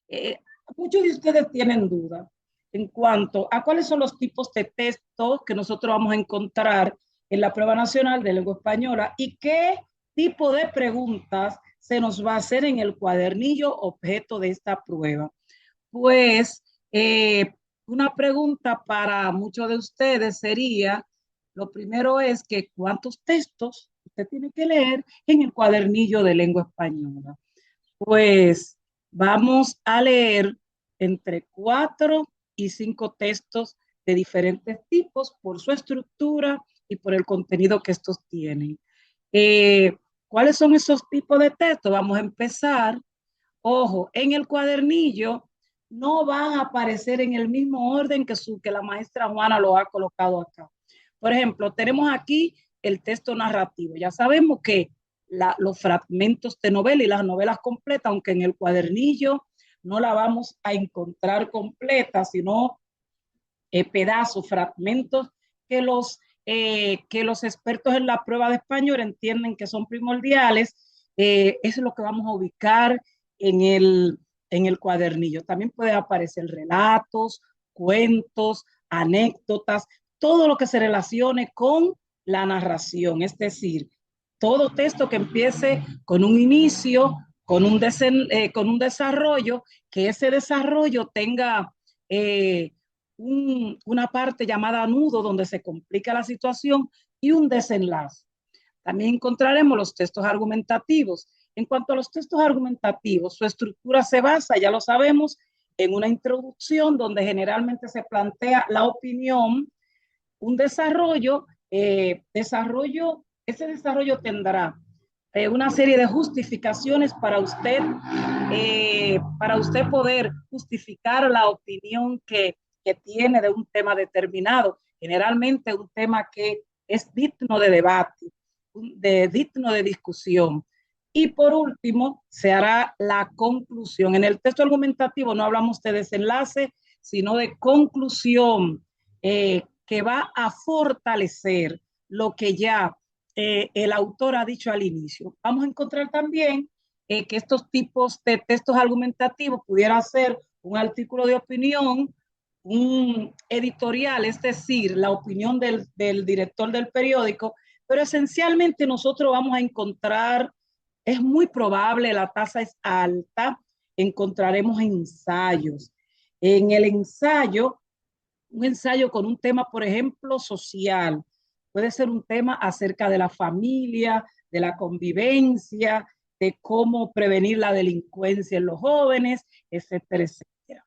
Eh, Muchos de ustedes tienen duda en cuanto a cuáles son los tipos de textos que nosotros vamos a encontrar en la prueba nacional de lengua española y qué tipo de preguntas se nos va a hacer en el cuadernillo objeto de esta prueba. Pues una pregunta para muchos de ustedes sería, lo primero es que cuántos textos usted tiene que leer en el cuadernillo de lengua española. Pues vamos a leer entre 4 y 5 textos de diferentes tipos por su estructura y por el contenido que estos tienen. Eh, ¿Cuáles son esos tipos de textos? Vamos a empezar. Ojo, en el cuadernillo no van a aparecer en el mismo orden que la maestra Juana lo ha colocado acá. Por ejemplo, tenemos aquí el texto narrativo. Ya sabemos que los fragmentos de novela y las novelas completas, aunque en el cuadernillo no la vamos a encontrar completa, sino pedazos, fragmentos que los expertos en la prueba de español entienden que son primordiales, eso es lo que vamos a ubicar en en el cuadernillo. También puede aparecer relatos, cuentos, anécdotas, todo lo que se relacione con la narración, es decir, todo texto que empiece con un inicio, con un desarrollo, que ese desarrollo tenga una parte llamada nudo donde se complica la situación y un desenlace. También encontraremos los textos argumentativos. En cuanto a los textos argumentativos, su estructura se basa, ya lo sabemos, en una introducción donde generalmente se plantea la opinión, un ese desarrollo tendrá una serie de justificaciones para usted poder justificar la opinión que tiene de un tema determinado, generalmente un tema que es digno de debate, digno de discusión. Y por último, se hará la conclusión. En el texto argumentativo no hablamos de desenlace, sino de conclusión, que va a fortalecer lo que ya el autor ha dicho al inicio. Vamos a encontrar también que estos tipos de textos argumentativos pudiera ser un artículo de opinión, un editorial, es decir, la opinión del director del periódico, pero esencialmente nosotros vamos a encontrar, es muy probable, la tasa es alta, encontraremos ensayos. En el ensayo, un ensayo con un tema, por ejemplo, social. Puede ser un tema acerca de la familia, de la convivencia, de cómo prevenir la delincuencia en los jóvenes, etcétera, etcétera.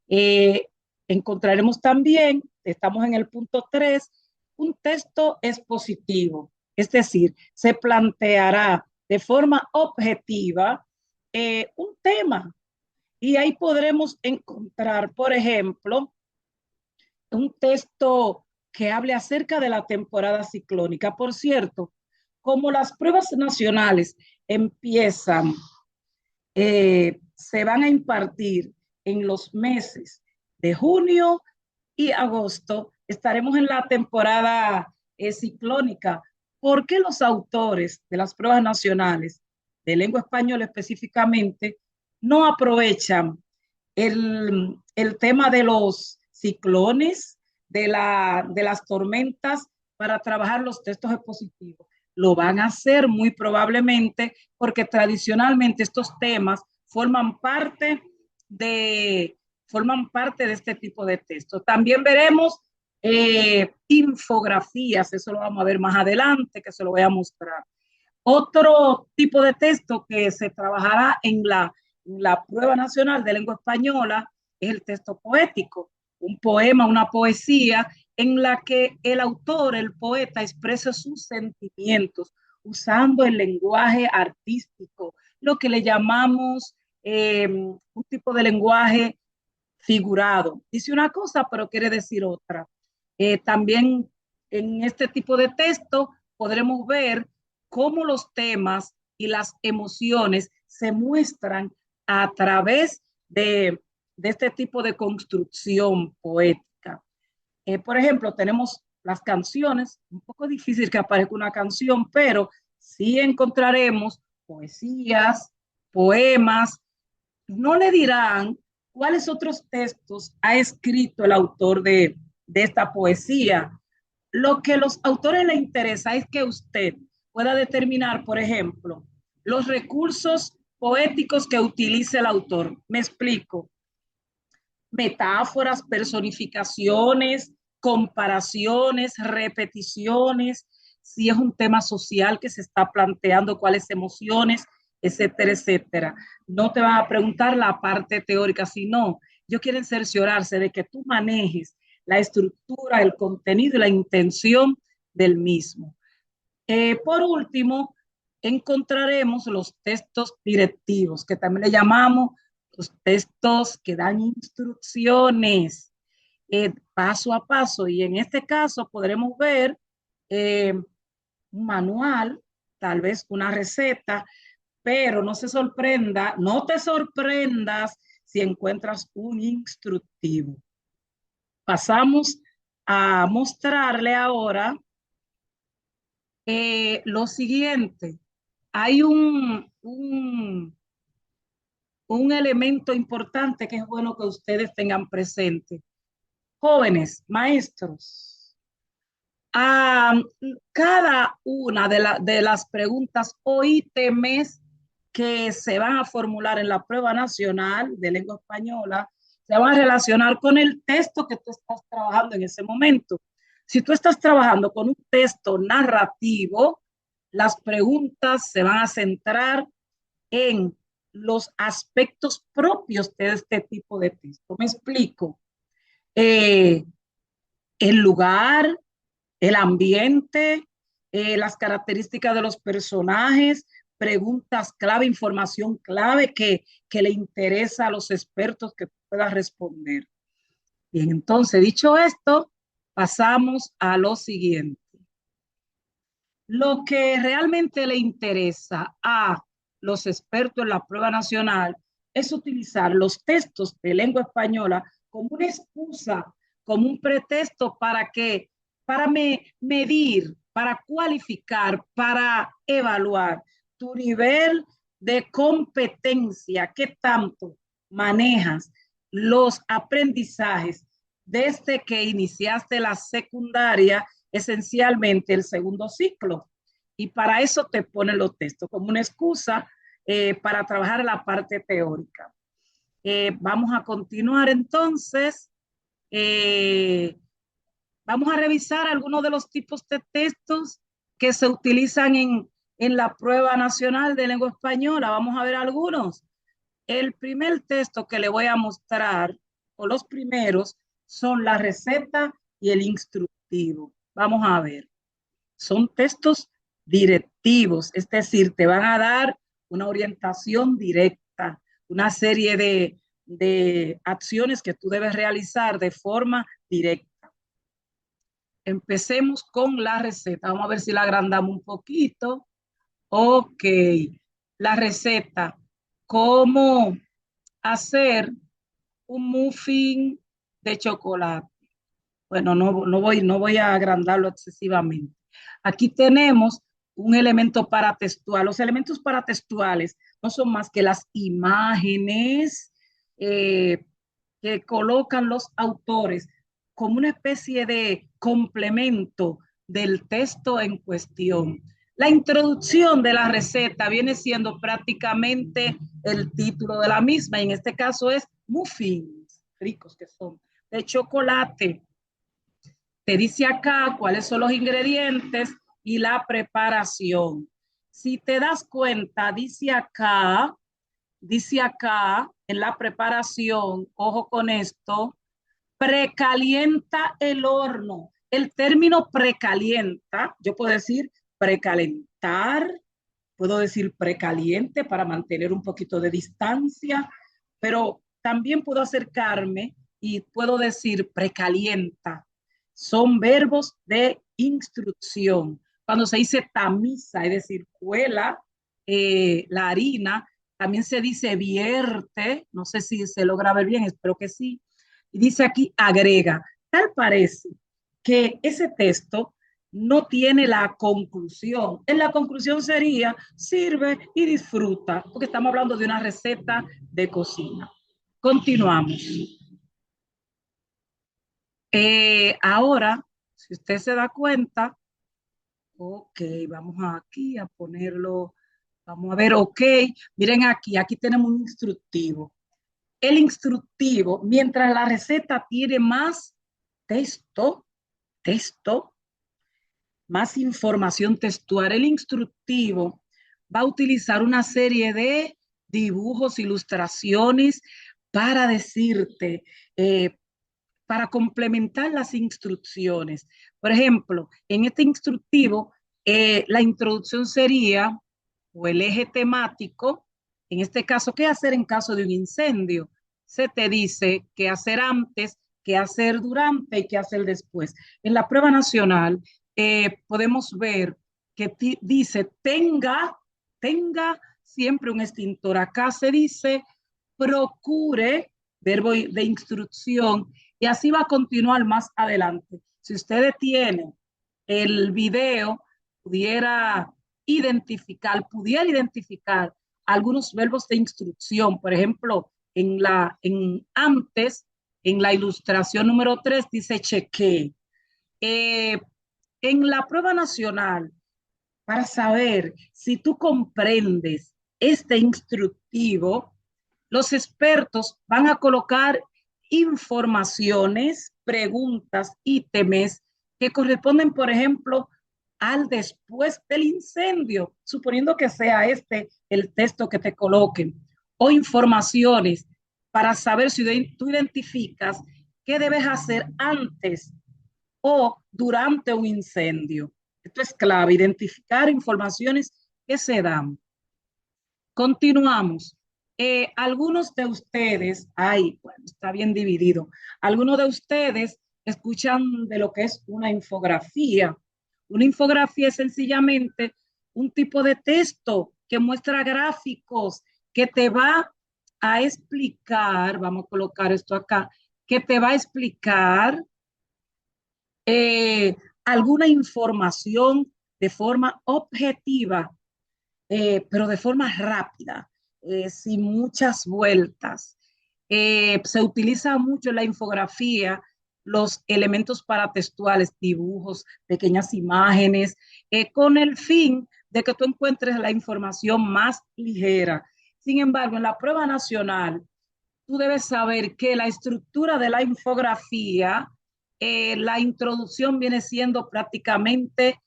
Eh, Encontraremos también, estamos en el punto 3, un texto expositivo, es decir, se planteará de forma objetiva un tema y ahí podremos encontrar, por ejemplo, un texto que hable acerca de la temporada ciclónica. Por cierto, como las pruebas nacionales empiezan, se van a impartir en los meses de junio y agosto, estaremos en la temporada ciclónica. ¿Por qué los autores de las pruebas nacionales de lengua española específicamente no aprovechan el tema de los ciclones, de las tormentas para trabajar los textos expositivos? Lo van a hacer muy probablemente porque tradicionalmente estos temas de, forman parte de este tipo de textos. También veremos infografías, eso lo vamos a ver más adelante, que se lo voy a mostrar. Otro tipo de texto que se trabajará en la prueba nacional de lengua española es el texto poético, un poema, una poesía en la que el autor, el poeta, expresa sus sentimientos usando el lenguaje artístico, lo que le llamamos un tipo de lenguaje figurado. Dice una cosa, pero quiere decir otra. También en este tipo de texto podremos ver cómo los temas y las emociones se muestran a través de este tipo de construcción poética. Por ejemplo, tenemos las canciones, un poco difícil que aparezca una canción, pero sí encontraremos poesías, poemas, no le dirán cuáles otros textos ha escrito el autor de esta poesía. Lo que a los autores les interesa es que usted pueda determinar, por ejemplo, los recursos poéticos que utilice el autor. Me explico. Metáforas, personificaciones, comparaciones, repeticiones, si es un tema social que se está planteando, cuáles emociones, etcétera, etcétera. No te van a preguntar la parte teórica, sino ellos quieren cerciorarse de que tú manejes la estructura, el contenido y la intención del mismo. Por último, encontraremos los textos directivos, que también le llamamos los textos que dan instrucciones paso a paso. Y en este caso podremos ver un manual, tal vez una receta, pero no se sorprenda, no te sorprendas si encuentras un instructivo. Pasamos a mostrarle ahora lo siguiente. Hay un elemento importante que es bueno que ustedes tengan presente. Jóvenes, maestros, a cada una de las preguntas o ítems que se van a formular en la prueba nacional de lengua española se van a relacionar con el texto que tú estás trabajando en ese momento. Si tú estás trabajando con un texto narrativo, las preguntas se van a centrar en los aspectos propios de este tipo de texto. Me explico. Eh, el lugar, el ambiente, las características de los personajes, preguntas clave, información clave que le interesa a los expertos que puedas responder. Bien, entonces, dicho esto, pasamos a lo siguiente. Lo que realmente le interesa a los expertos en la prueba nacional es utilizar los textos de lengua española como una excusa, como un pretexto para que, para medir, para cualificar, para evaluar tu nivel de competencia, qué tanto manejas los aprendizajes desde que iniciaste la secundaria, esencialmente el segundo ciclo. Y para eso te ponen los textos como una excusa para trabajar la parte teórica. Vamos a continuar entonces. Eh, Vamos a revisar algunos de los tipos de textos que se utilizan en la prueba nacional de lengua española. Vamos a ver algunos. El primer texto que le voy a mostrar, o los primeros, son la receta y el instructivo. Vamos a ver. Son textos directivos, es decir, te van a dar una orientación directa, una serie de acciones que tú debes realizar de forma directa. Empecemos con la receta. Vamos a ver si la agrandamos un poquito. Ok, la receta. ¿Cómo hacer un muffin de chocolate? Bueno, no voy a agrandarlo excesivamente. Aquí tenemos un elemento paratextual. Los elementos paratextuales no son más que las imágenes que colocan los autores como una especie de complemento del texto en cuestión. La introducción de la receta viene siendo prácticamente el título de la misma, y en este caso es muffins, ricos que son, de chocolate. Te dice acá cuáles son los ingredientes y la preparación. Si te das cuenta, dice acá en la preparación, ojo con esto, precalienta el horno. El término precalienta, yo puedo decir precalentar, puedo decir precaliente para mantener un poquito de distancia, pero también puedo acercarme y puedo decir precalienta. Son verbos de instrucción. Cuando se dice tamiza, es decir, cuela la harina, también se dice vierte, no sé si se logra ver bien, espero que sí. Y dice aquí agrega. Tal parece que ese texto no tiene la conclusión. En la conclusión sería, sirve y disfruta, porque estamos hablando de una receta de cocina. Continuamos. Ahora, si usted se da cuenta, ok, vamos aquí a ponerlo, vamos a ver, ok, miren aquí tenemos un instructivo. El instructivo, mientras la receta tiene más texto, texto, más información textual, el instructivo va a utilizar una serie de dibujos, ilustraciones para decirte, para complementar las instrucciones. Por ejemplo, en este instructivo, la introducción sería, o el eje temático, en este caso, ¿qué hacer en caso de un incendio? Se te dice qué hacer antes, qué hacer durante y qué hacer después. En la prueba nacional podemos ver que dice tenga siempre un extintor. Acá se dice procure, verbo de instrucción, y así va a continuar más adelante. Si usted detiene el video, pudiera identificar algunos verbos de instrucción. Por ejemplo, antes, en la ilustración número 3, dice cheque. En la prueba nacional, para saber si tú comprendes este instructivo, los expertos van a colocar informaciones, preguntas, ítems que corresponden, por ejemplo, al después del incendio, suponiendo que sea este el texto que te coloquen, o informaciones para saber si tú identificas qué debes hacer antes o durante un incendio. Esto es clave, identificar informaciones que se dan. Continuamos. Algunos de ustedes, bueno, está bien dividido. Algunos de ustedes escuchan de lo que es una infografía. Una infografía es sencillamente un tipo de texto que muestra gráficos, que te va a explicar, vamos a colocar esto acá, que te va a explicar alguna información de forma objetiva, pero de forma rápida, sin muchas vueltas. Se utiliza mucho en la infografía los elementos paratextuales, dibujos, pequeñas imágenes, con el fin de que tú encuentres la información más ligera. Sin embargo, en la prueba nacional, tú debes saber que la estructura de la infografía, la introducción viene siendo prácticamente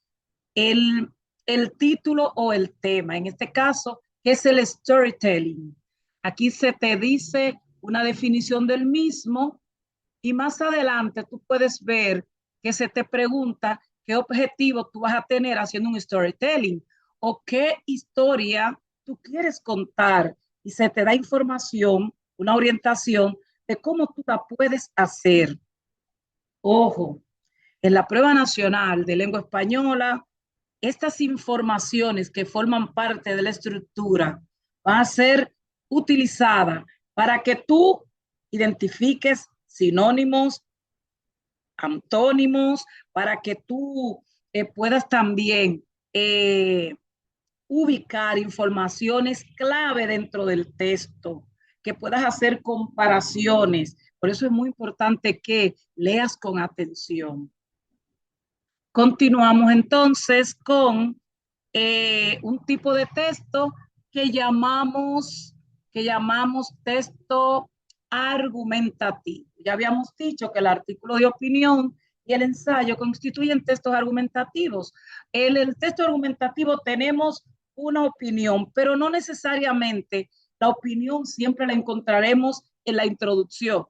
el, el título o el tema. En este caso, ¿qué es el storytelling? Aquí se te dice una definición del mismo y más adelante tú puedes ver que se te pregunta qué objetivo tú vas a tener haciendo un storytelling o qué historia tú quieres contar y se te da información, una orientación de cómo tú la puedes hacer. Ojo, en la prueba nacional de lengua española, estas informaciones que forman parte de la estructura van a ser utilizadas para que tú identifiques sinónimos, antónimos, para que tú puedas también ubicar informaciones clave dentro del texto, que puedas hacer comparaciones. Por eso es muy importante que leas con atención. Continuamos entonces con un tipo de texto que llamamos texto argumentativo. Ya habíamos dicho que el artículo de opinión y el ensayo constituyen textos argumentativos. En el texto argumentativo tenemos una opinión, pero no necesariamente la opinión siempre la encontraremos en la introducción.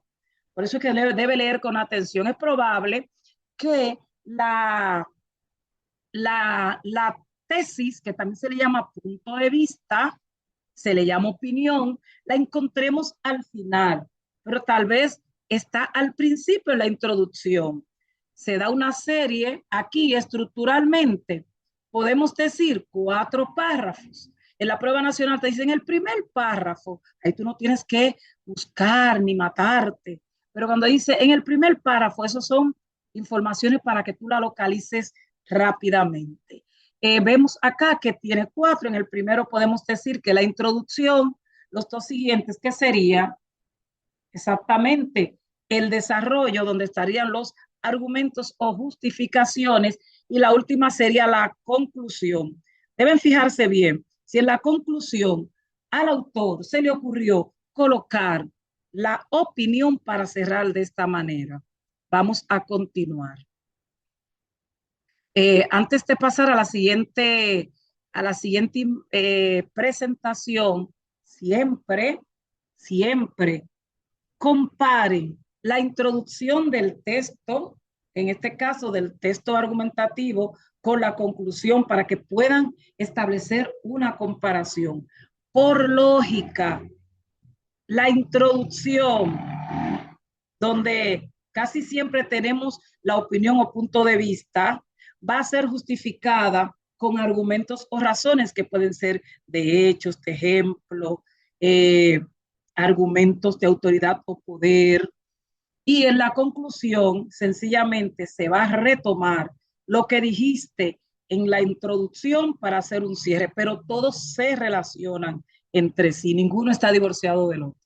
Por eso es que debe leer con atención. Es probable que la tesis, que también se le llama punto de vista, se le llama opinión, la encontremos al final, pero tal vez está al principio de la introducción. Se da una serie aquí estructuralmente, podemos decir 4 párrafos. En la prueba nacional te dicen el primer párrafo, ahí tú no tienes que buscar ni matarte, pero cuando dice en el primer párrafo, esos son informaciones para que tú la localices rápidamente. Vemos acá que tiene 4. En el primero podemos decir que la introducción, los dos siguientes, que sería exactamente el desarrollo, donde estarían los argumentos o justificaciones, y la última sería la conclusión. Deben fijarse bien, si en la conclusión al autor se le ocurrió colocar la opinión para cerrar de esta manera. Vamos a continuar. Antes de pasar a la siguiente presentación, siempre comparen la introducción del texto, en este caso del texto argumentativo, con la conclusión para que puedan establecer una comparación. Por lógica, la introducción, donde casi siempre tenemos la opinión o punto de vista, va a ser justificada con argumentos o razones que pueden ser de hechos, de ejemplo, argumentos de autoridad o poder. Y en la conclusión, sencillamente se va a retomar lo que dijiste en la introducción para hacer un cierre, pero todos se relacionan entre sí, ninguno está divorciado del otro.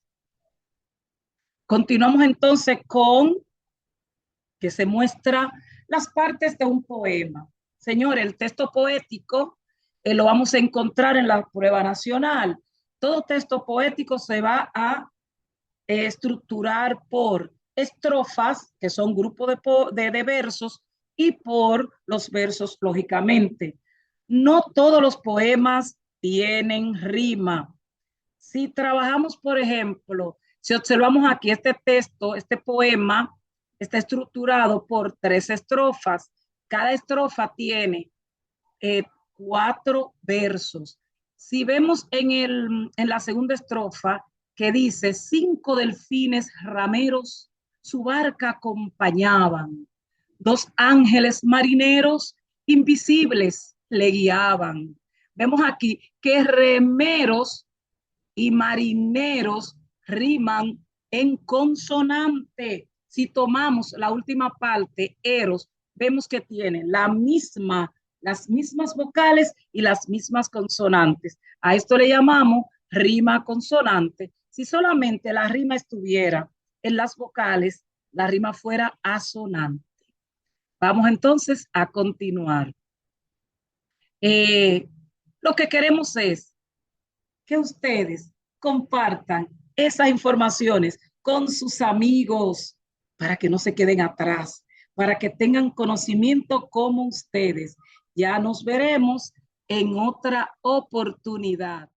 Continuamos entonces con que se muestra las partes de un poema. Señor, el texto poético lo vamos a encontrar en la prueba nacional. Todo texto poético se va a estructurar por estrofas, que son grupos de versos, y por los versos, lógicamente. No todos los poemas tienen rima. Si trabajamos, por ejemplo, si observamos aquí este texto, este poema está estructurado por 3 estrofas. Cada estrofa tiene 4 versos. Si vemos en la segunda estrofa que dice, 5 delfines rameros su barca acompañaban, 2 ángeles marineros invisibles le guiaban. Vemos aquí que remeros y marineros riman en consonante. Si tomamos la última parte, eros, vemos que tiene las mismas vocales y las mismas consonantes. A esto le llamamos rima consonante. Si solamente la rima estuviera en las vocales, la rima fuera asonante. Vamos entonces a continuar. Lo que queremos es que ustedes compartan esas informaciones con sus amigos para que no se queden atrás, para que tengan conocimiento como ustedes. Ya nos veremos en otra oportunidad.